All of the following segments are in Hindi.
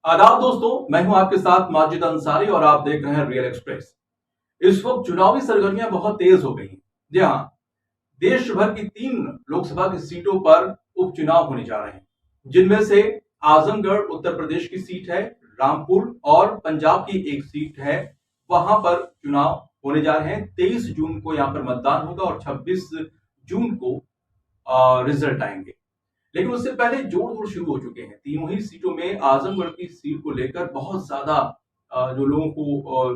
आदाब दोस्तों, मैं हूं आपके साथ माजिद अंसारी और आप देख रहे हैं रियल एक्सप्रेस। इस वक्त चुनावी सरगर्मियां बहुत तेज हो गई हैं। जी हां, देश भर की 3 लोकसभा की सीटों पर उपचुनाव होने जा रहे हैं, जिनमें से आजमगढ़ उत्तर प्रदेश की सीट है, रामपुर और पंजाब की एक सीट है। वहां पर चुनाव होने जा रहे हैं। 23 जून को यहां पर मतदान होगा और 26 जून को रिजल्ट आएंगे। लेकिन उससे पहले जोड़-तोड़ शुरू हो चुके हैं। तीनों ही सीटों में आजमगढ़ की सीट को लेकर बहुत ज्यादा जो लोगों को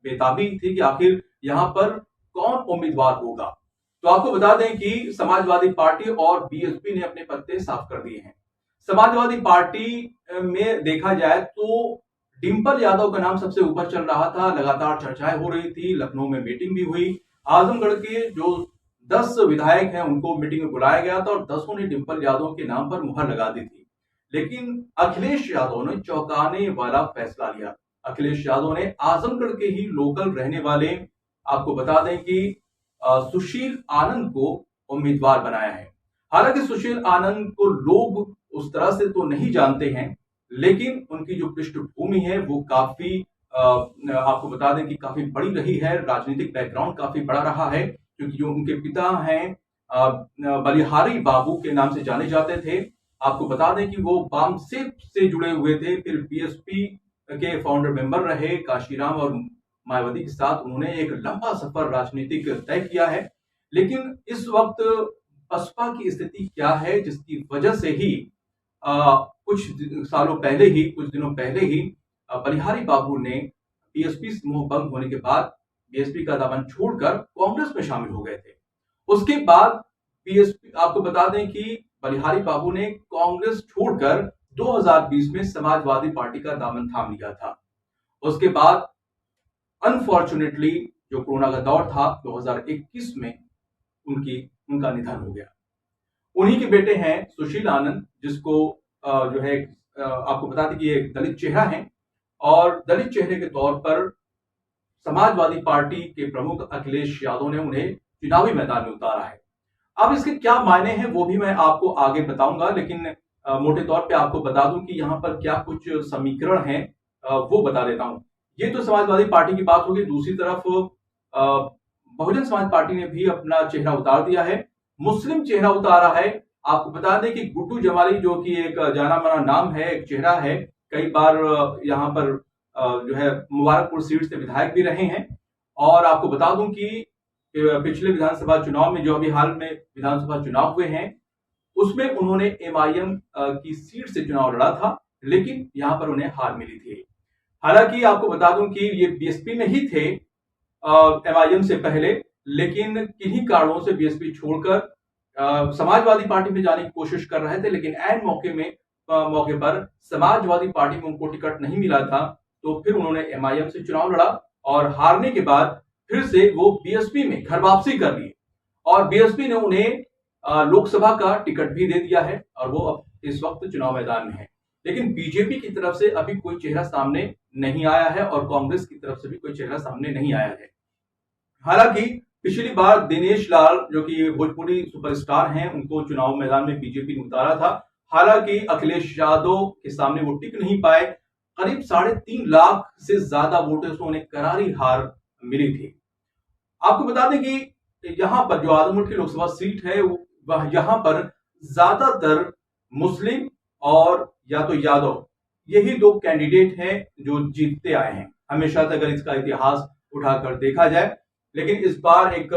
बेताबी थी कि आखिर यहाँ पर कौन उम्मीदवार होगा। तो आपको बता दें कि समाजवादी पार्टी और बीएसपी ने अपने पत्ते साफ कर दिए हैं। समाजवादी पार्टी में देखा जाए तो डिंपल यादव का नाम सबसे ऊपर चल रहा था, लगातार चर्चाएं हो रही थी, लखनऊ में मीटिंग भी हुई। आजमगढ़ के जो 10 विधायक हैं उनको मीटिंग में बुलाया गया था और 10 ने डिंपल यादव के नाम पर मुहर लगा दी थी। लेकिन अखिलेश यादव ने चौंकाने वाला फैसला लिया। अखिलेश यादव ने आजमगढ़ के ही लोकल रहने वाले, आपको बता दें कि सुशील आनंद को उम्मीदवार बनाया है। हालांकि सुशील आनंद को लोग उस तरह से तो नहीं जानते हैं, लेकिन उनकी जो पृष्ठभूमि है वो काफी आपको बता दें कि काफी बड़ी रही है। राजनीतिक बैकग्राउंड काफी बड़ा रहा है, क्योंकि जो उनके पिता हैं बलिहारी बाबू के नाम से जाने जाते थे। आपको बता दें कि वो बामसेप से जुड़े हुए थे, फिर बीएसपी के फाउंडर मेंबर रहे। काशीराम और मायावती के साथ उन्होंने एक लंबा सफर राजनीतिक तय किया है। लेकिन इस वक्त बसपा की स्थिति क्या है, जिसकी वजह से ही कुछ दिनों पहले ही बलिहारी बाबू ने बीएसपी समूह भंग होने के बाद बीएसपी का दामन छोड़कर कांग्रेस में शामिल हो गए थे। उसके बाद बीएसपी, आपको बता दें कि बलिहारी बाबू ने कांग्रेस छोड़कर 2020 में समाजवादी पार्टी का दामन थाम लिया था। उसके बाद अनफॉर्चुनेटली जो कोरोना का दौर था 2021 में उनका निधन हो गया। उन्हीं के बेटे हैं सुशील आनंद, जिसको जो है आपको बता दें कि ये दलित चेहरा है और दलित चेहरे के तौर पर समाजवादी पार्टी के प्रमुख अखिलेश यादव ने उन्हें चुनावी मैदान में उतारा है। अब इसके क्या मायने हैं वो भी मैं आपको आगे बताऊंगा, लेकिन मोटे तौर पे आपको बता दूं कि यहाँ पर क्या कुछ समीकरण हैं वो बता देता हूं। ये तो समाजवादी पार्टी की बात होगी। दूसरी तरफ बहुजन समाज पार्टी ने भी अपना चेहरा उतार दिया है, मुस्लिम चेहरा उतारा है। आपको बता दें कि गुड्डू जमाली, जो कि एक जाना माना नाम है, एक चेहरा है, कई बार यहाँ पर जो है मुबारकपुर सीट से विधायक भी रहे हैं। और आपको बता दूं कि पिछले विधानसभा चुनाव में, जो अभी हाल में विधानसभा चुनाव हुए हैं, उसमें उन्होंने एमआईएम की सीट से चुनाव लड़ा था, लेकिन यहां पर उन्हें हार मिली थी। हालांकि आपको बता दूं कि ये बीएसपी में ही थे एमआईएम से पहले, लेकिन किन्हीं कारणों से बीएसपी छोड़कर समाजवादी पार्टी में जाने की कोशिश कर रहे थे। लेकिन ऐन मौके पर समाजवादी पार्टी में उनको टिकट नहीं मिला था, तो फिर उन्होंने एमआईएम से चुनाव लड़ा और हारने के बाद फिर से वो बीएसपी में घर वापसी कर ली और बीएसपी ने उन्हें लोकसभा का टिकट भी दे दिया है और वो अब इस वक्त चुनाव मैदान में है। लेकिन बीजेपी की तरफ से अभी कोई चेहरा सामने नहीं आया है और कांग्रेस की तरफ से भी कोई चेहरा सामने नहीं आया है। हालांकि पिछली बार दिनेश लाल, जो कि भोजपुरी सुपरस्टार हैं, उनको चुनाव मैदान में बीजेपी ने उतारा था। हालांकि अखिलेश यादव के सामने वो टिक नहीं पाए। करीब 3.5 लाख से ज्यादा वोटों से उन्हें करारी हार मिली थी। आपको बता दें कि यहां पर जो आजमगढ़ की लोकसभा सीट है, वह यहां पर ज्यादातर मुस्लिम और या तो यादव, यही 2 कैंडिडेट हैं जो जीतते आए हैं हमेशा से, अगर इसका इतिहास उठाकर देखा जाए। लेकिन इस बार एक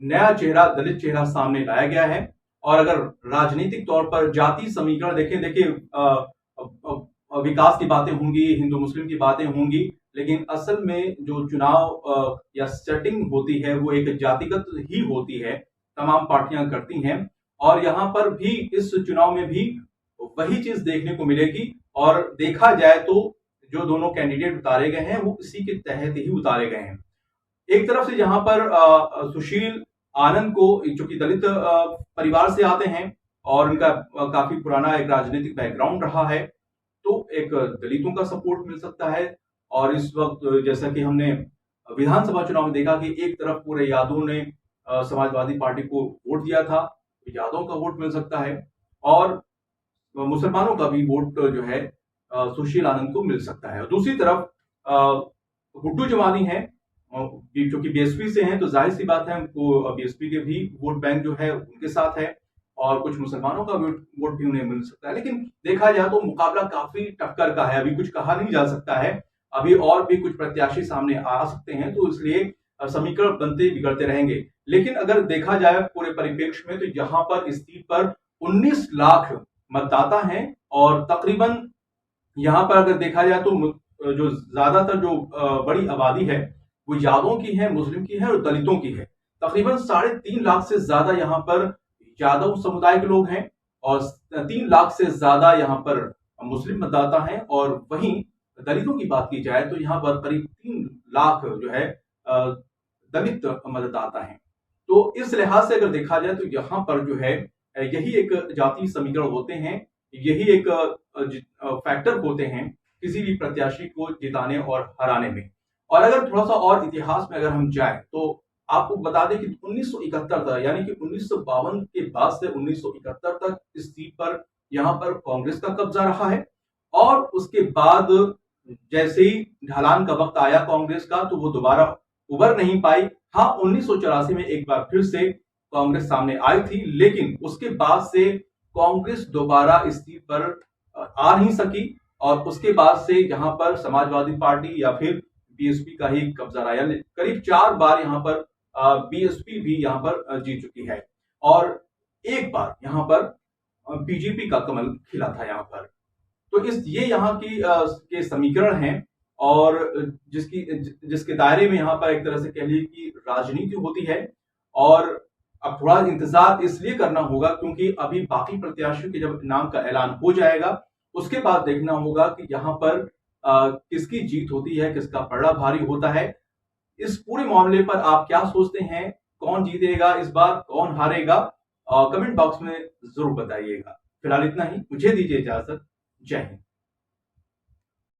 नया चेहरा, दलित चेहरा सामने लाया गया है। और अगर राजनीतिक तौर पर जाति समीकरण देखें, देखिए विकास की बातें होंगी, हिंदू मुस्लिम की बातें होंगी, लेकिन असल में जो चुनाव या सेटिंग होती है वो एक जातिगत ही होती है, तमाम पार्टियां करती हैं। और यहां पर भी इस चुनाव में भी वही चीज देखने को मिलेगी। और देखा जाए तो जो दोनों कैंडिडेट उतारे गए हैं वो इसी के तहत ही उतारे गए हैं। एक तरफ से यहाँ पर सुशील आनंद को, जो कि दलित परिवार से आते हैं और उनका काफी पुराना एक राजनीतिक बैकग्राउंड रहा है, तो एक दलितों का सपोर्ट मिल सकता है। और इस वक्त जैसा कि हमने विधानसभा चुनाव में देखा कि एक तरफ पूरे यादव ने समाजवादी पार्टी को वोट दिया था, तो यादव का वोट मिल सकता है और मुसलमानों का भी वोट जो है सुशील आनंद को मिल सकता है। और दूसरी तरफ गुड्डू जमानी है, क्योंकि बीएसपी से हैं तो जाहिर सी बात है उनको बीएसपी के भी वोट बैंक जो है उनके साथ है और कुछ मुसलमानों का वोट भी उन्हें मिल सकता है। लेकिन देखा जाए तो मुकाबला काफी टक्कर का है, अभी कुछ कहा नहीं जा सकता है, अभी और भी कुछ प्रत्याशी सामने आ सकते हैं, तो इसलिए समीकरण बनते बिगड़ते रहेंगे। लेकिन अगर देखा जाए पूरे परिप्रेक्ष्य में तो यहाँ पर इस सीट पर 19 लाख मतदाता हैं और तकरीबन यहाँ पर अगर देखा जाए तो जो ज्यादातर जो बड़ी आबादी है वो यादवों की है, मुस्लिम की है और दलितों की है। तकरीबन 3.5 लाख से ज्यादा यहाँ पर यादव समुदाय के लोग हैं और 3 लाख से ज्यादा यहाँ पर मुस्लिम मतदाता हैं और वहीं दलितों की बात की जाए तो यहाँ पर करीब 3 लाख जो है दलित मतदाता हैं। तो इस लिहाज से अगर देखा जाए तो यहाँ पर जो है यही एक जातीय समीकरण होते हैं, यही एक फैक्टर होते हैं किसी भी प्रत्याशी को जिताने और हराने में। और अगर थोड़ा सा और इतिहास में अगर हम जाएं तो आपको बता दें कि 1971 तक यानी कि 1952 के बाद से 1971 तक इस सीट पर यहाँ पर कांग्रेस का कब्जा रहा है और उसके बाद जैसे ही ढलान का वक्त आया कांग्रेस का तो वो दोबारा उबर नहीं पाई। हाँ, 1984 में एक बार फिर से कांग्रेस सामने आई थी, लेकिन उसके बाद से कांग्रेस दोबारा इस सीट पर आ नहीं सकी और उसके बाद से यहाँ पर समाजवादी पार्टी या फिर बीएसपी का ही कब्जा रहा, यानी करीब 4 बार यहाँ पर बीएसपी भी यहाँ पर जीत चुकी है और एक बार यहाँ पर बीजेपी का कमल खिला था यहाँ पर। तो ये यहाँ की के समीकरण हैं और जिसके दायरे में यहाँ पर एक तरह से कह लीजिए कि राजनीति होती है। और अब थोड़ा इंतजार इसलिए करना होगा क्योंकि अभी बाकी प्रत्याशियों के जब नाम का ऐलान हो जाएगा उसके बाद देखना होगा कि यहाँ पर किसकी जीत होती है, किसका पलड़ा भारी होता है। इस पूरे मामले पर आप क्या सोचते हैं, कौन जीतेगा इस बार, कौन हारेगा, कमेंट बॉक्स में जरूर बताइएगा। फिलहाल इतना ही, मुझे दीजिए इजाजत। जय हिंद।